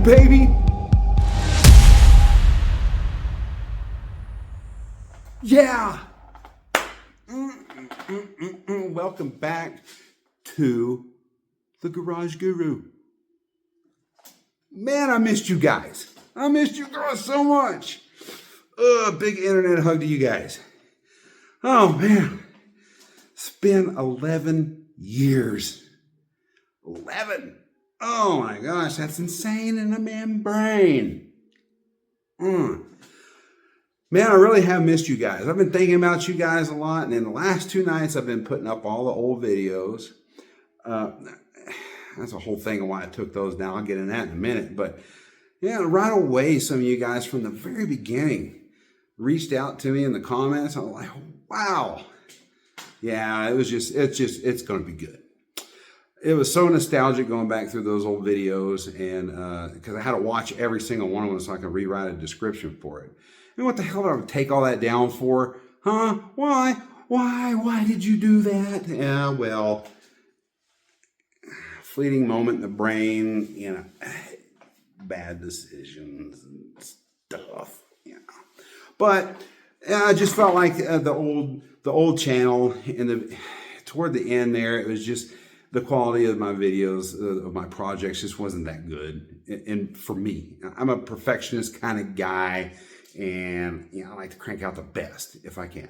baby. Yeah. Welcome back to the Garage Guru. Man, I missed you guys. I missed you guys so much. Big internet hug to you guys. Oh, man. It's been 11 years. 11. Oh, my gosh. That's insane in a man's brain. Man, I really have missed you guys. I've been thinking about you guys a lot. And in the last 2 nights, I've been putting up all the old videos. That's a whole thing of why I took those down. I'll get in that in a minute. But yeah, right away, some of you guys from the very beginning reached out to me in the comments. I'm like, wow. Yeah, it's going to be good. It was so nostalgic going back through those old videos, and because I had to watch every single one of them so I could rewrite a description for it. And what the hell did I take all that down for? Huh? Why? Why did you do that? Yeah, well, fleeting moment in the brain, bad decisions and stuff, But I just felt like the old channel, and toward the end there, it was just the quality of my videos, of my projects, just wasn't that good. And for me, I'm a perfectionist kind of guy, and I like to crank out the best if I can.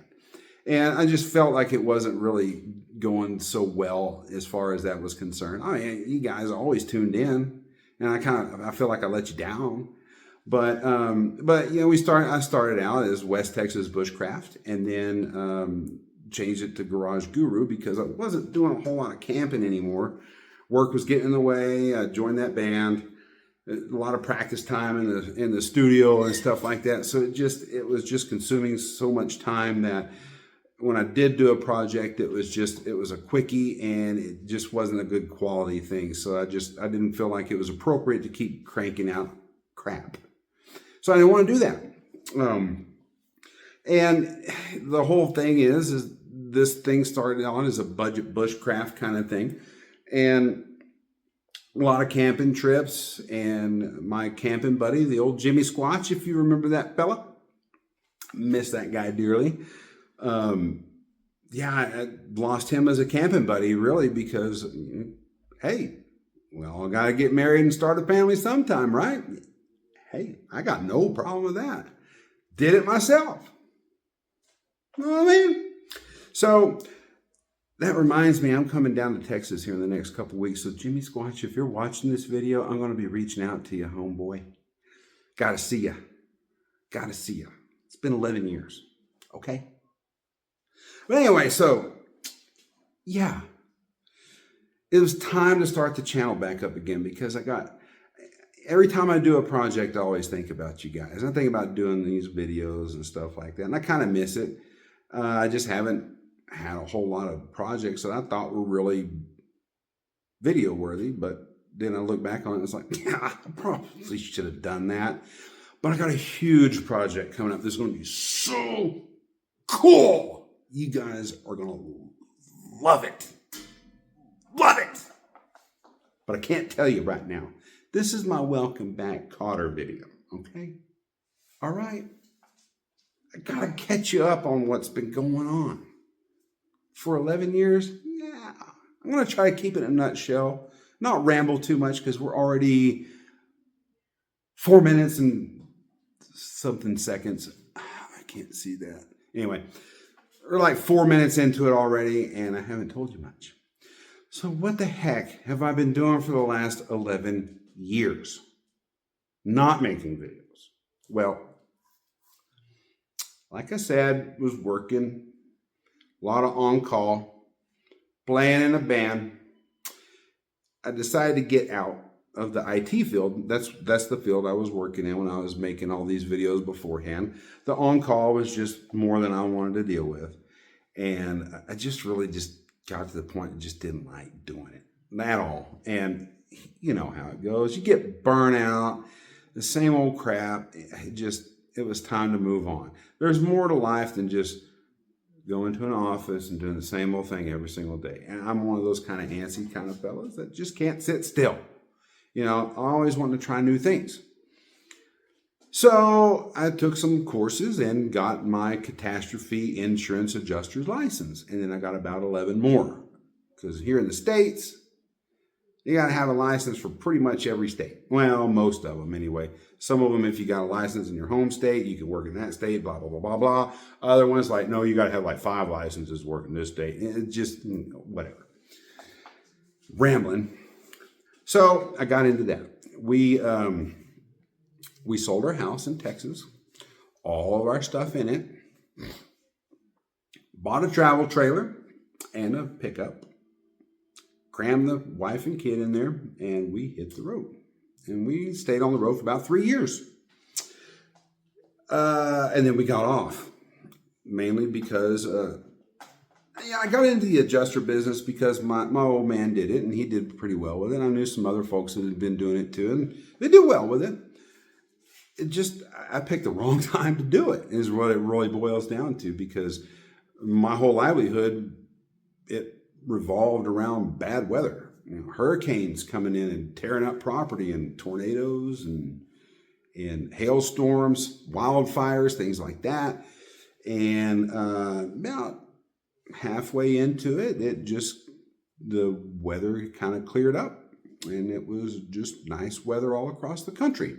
And I just felt like it wasn't really going so well as far as that was concerned. I mean, you guys always tuned in, and I feel like I let you down. But I started out as West Texas Bushcraft, and then changed it to Garage Guru because I wasn't doing a whole lot of camping anymore. Work was getting in the way. I joined that band. A lot of practice time in the studio and stuff like that. So it was just consuming so much time that when I did do a project, it was a quickie, and it just wasn't a good quality thing. So I didn't feel like it was appropriate to keep cranking out crap. So I didn't want to do that. And the whole thing is this thing started on as a budget bushcraft kind of thing. And a lot of camping trips, and my camping buddy, the old Jimmy Squatch, if you remember that fella, miss that guy dearly. I lost him as a camping buddy, really, because, hey, we all got to get married and start a family sometime, right? Hey, I got no problem with that. Did it myself. You know what I mean? So that reminds me, I'm coming down to Texas here in the next couple weeks. So Jimmy Squatch, if you're watching this video, I'm going to be reaching out to you, homeboy. Got to see you. It's been 11 years. Okay? But anyway, so yeah, it was time to start the channel back up again, because every time I do a project, I always think about you guys. I think about doing these videos and stuff like that, and I kind of miss it. I just haven't had a whole lot of projects that I thought were really video worthy, but then I look back on it and it's like, yeah, I probably should have done that. But I got a huge project coming up. This is going to be so cool. You guys are going to love it. Love it. But I can't tell you right now. This is my welcome back Cotter video, okay? All right? I got to catch you up on what's been going on. For 11 years, yeah. I'm going to try to keep it in a nutshell. Not ramble too much, because we're already 4 minutes and something seconds. I can't see that. Anyway, we're like 4 minutes into it already, and I haven't told you much. So what the heck have I been doing for the last 11 years? Not making videos. Well, like I said, was working. A lot of on-call, playing in a band. I decided to get out of the IT field. That's the field I was working in when I was making all these videos beforehand. The on-call was just more than I wanted to deal with. And I just really got to the point I just didn't like doing it at all. And you know how it goes. You get burnt out, the same old crap. It was time to move on. There's more to life than just going to an office and doing the same old thing every single day. And I'm one of those kind of antsy kind of fellas that just can't sit still. I always wanted to try new things. So I took some courses and got my catastrophe insurance adjuster's license. And then I got about 11 more. Because here in the States, you got to have a license for pretty much every state. Well, most of them anyway. Some of them, if you got a license in your home state, you can work in that state, blah, blah, blah, blah, blah. Other ones like, no, you got to have like 5 licenses to work in this state. It's just whatever. Rambling. So I got into that. We sold our house in Texas, all of our stuff in it, bought a travel trailer and a pickup, crammed the wife and kid in there, and we hit the road. And we stayed on the road for about 3 years. And then we got off, mainly because I got into the adjuster business because my old man did it, and he did pretty well with it. I knew some other folks that had been doing it too, and they did well with it. I picked the wrong time to do it, is what it really boils down to, because my whole livelihood, it revolved around bad weather. Hurricanes coming in and tearing up property, and tornadoes and hailstorms, wildfires, things like that. And about halfway into it, the weather kind of cleared up, and it was just nice weather all across the country.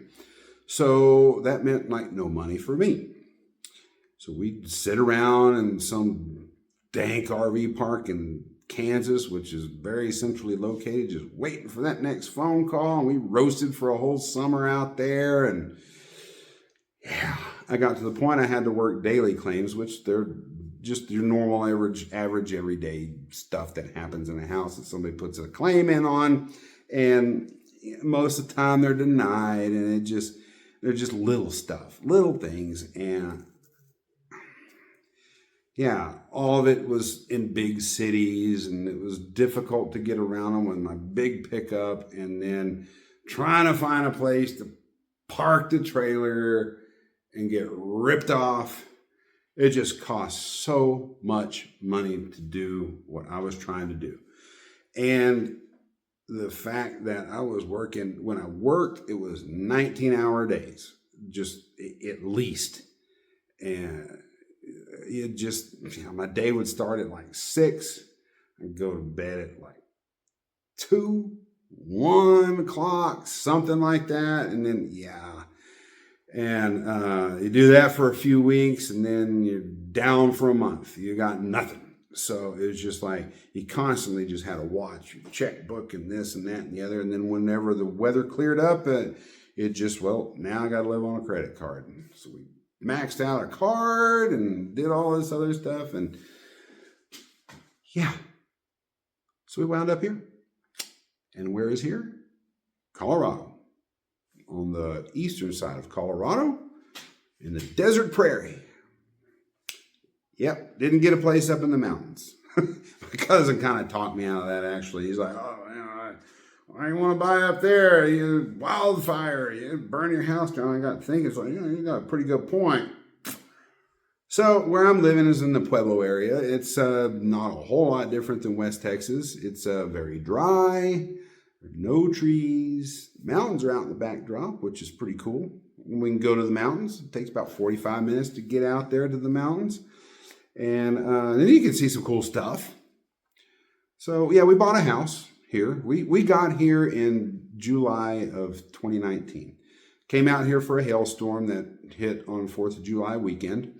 So that meant like no money for me. So we'd sit around in some dank RV park in Kansas, which is very centrally located, just waiting for that next phone call. And we roasted for a whole summer out there. And yeah, I got to the point I had to work daily claims, which they're just your normal average everyday stuff that happens in a house that somebody puts a claim in on. And most of the time they're denied, and they're just little stuff, little things. And yeah, all of it was in big cities, and it was difficult to get around them with my big pickup, and then trying to find a place to park the trailer and get ripped off. It just cost so much money to do what I was trying to do. And the fact that I was working, when I worked, it was 19-hour days, just at least. And it just, my day would start at like 6. I'd go to bed at like 2, 1 o'clock, something like that. And then, and you do that for a few weeks, and then you're down for a month. You got nothing. So it was just like you constantly just had to watch your checkbook and this and that and the other. And then whenever the weather cleared up, it just, now I got to live on a credit card. And so we maxed out a card and did all this other stuff. And yeah, so we wound up here. And where is here? Colorado. On the eastern side of Colorado, in the desert prairie. Yep, didn't get a place up in the mountains. My cousin kind of talked me out of that, actually. He's like, I want to buy up there. Wildfire, you burn your house down. I got thinking, it's like, you got a pretty good point. So where I'm living is in the Pueblo area. It's not a whole lot different than West Texas. It's very dry. No trees. Mountains are out in the backdrop, which is pretty cool. We can go to the mountains. It takes about 45 minutes to get out there to the mountains. And then you can see some cool stuff. So yeah, we bought a house here. We got here in July of 2019. Came out here for a hailstorm that hit on 4th of July weekend.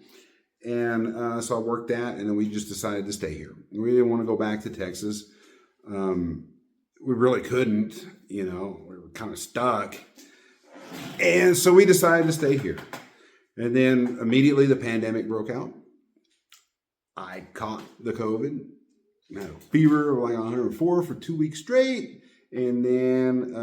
And so I worked that, and then we just decided to stay here. We didn't want to go back to Texas. We really couldn't, we were kind of stuck. And so we decided to stay here. And then immediately the pandemic broke out. I caught the COVID. I had a fever of like 104 for 2 weeks straight. And then,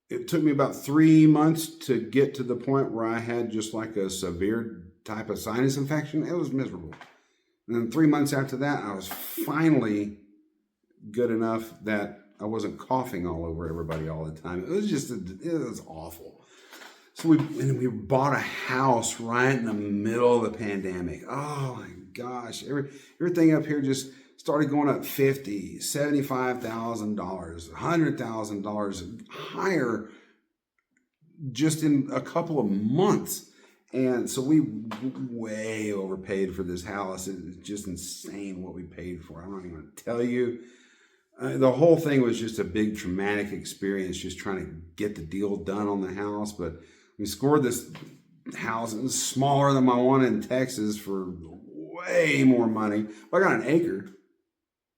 it took me about 3 months to get to the point where I had just like a severe type of sinus infection. It was miserable. And then 3 months after that, I was finally good enough that I wasn't coughing all over everybody all the time. It was awful. So we bought a house right in the middle of the pandemic. Oh my gosh. Everything up here just started going up $50,000, $75,000, $100,000 higher just in a couple of months. And so we way overpaid for this house. It's just insane what we paid for. I'm not even going to tell you. The whole thing was just a big traumatic experience, just trying to get the deal done on the house. But we scored this house. It was smaller than my one in Texas for way more money. But I got an acre.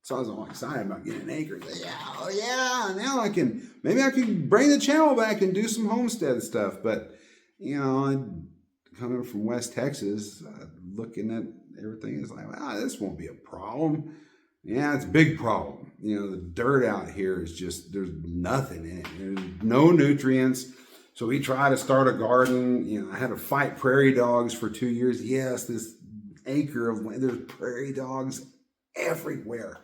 So I was all excited about getting an acre. Yeah, oh yeah, now maybe I can bring the channel back and do some homestead stuff. But, coming from West Texas, looking at everything, it's like, wow, this won't be a problem. Yeah, it's a big problem. The dirt out here is just, there's nothing in it. There's no nutrients. So we tried to start a garden. I had to fight prairie dogs for 2 years. Yes, this acre of land, there's prairie dogs everywhere.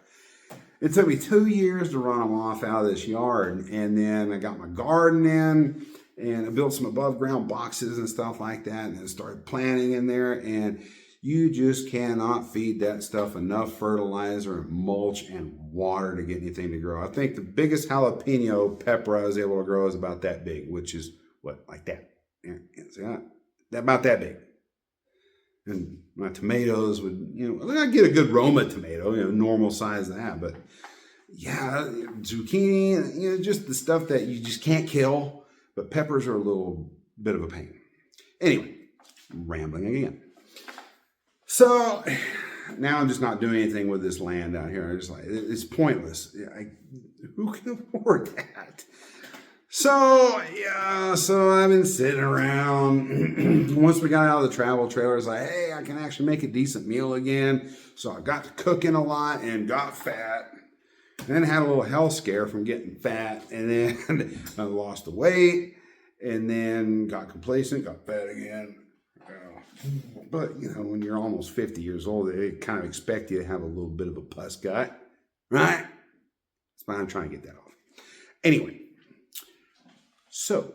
It took me 2 years to run them off out of this yard. And then I got my garden in and I built some above ground boxes and stuff like that. And then started planting in there. And you just cannot feed that stuff enough fertilizer and mulch and water to get anything to grow. I think the biggest jalapeno pepper I was able to grow is about that big, which is like that. Yeah, about that big. And my tomatoes would, I get a good Roma tomato, normal size of that. But yeah, zucchini, just the stuff that you just can't kill. But peppers are a little bit of a pain. Anyway, rambling again. So now I'm just not doing anything with this land out here. I'm just like, it's pointless. Who can afford that? So I've been sitting around. Once we got out of the travel trailer, it's like, hey, I can actually make a decent meal again. So I got to cooking a lot and got fat. And then had a little health scare from getting fat. And then I lost the weight. And then got complacent, got fat again. But, when you're almost 50 years old, they kind of expect you to have a little bit of a pus gut. Right? That's why I'm trying to get that off. Anyway. So,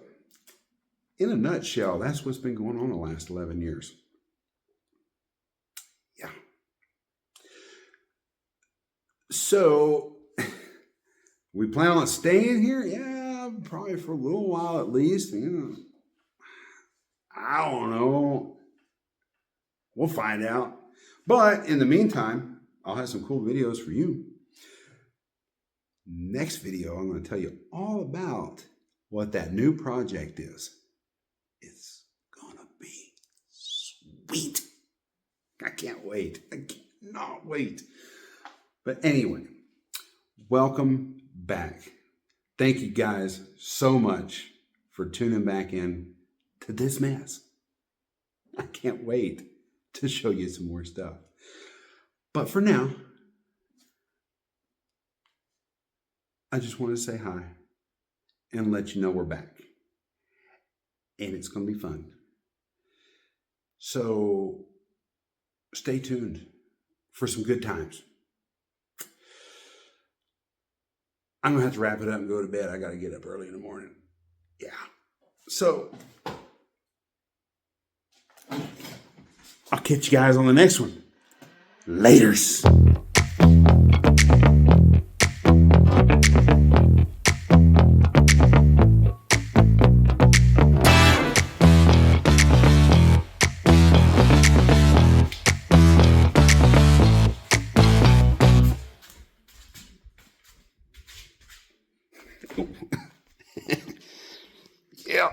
in a nutshell, that's what's been going on the last 11 years. Yeah. So, we plan on staying here? Yeah, probably for a little while at least. I don't know. We'll find out. But in the meantime, I'll have some cool videos for you. Next video, I'm going to tell you all about what that new project is. It's gonna be sweet. I can't wait. I cannot wait. But anyway, welcome back. Thank you guys so much for tuning back in to this mess. I can't wait to show you some more stuff. But for now, I just want to say hi and let you know we're back. And it's going to be fun. So stay tuned for some good times. I'm going to have to wrap it up and go to bed. I got to get up early in the morning. Yeah. So I'll catch you guys on the next one. Laters. Yeah.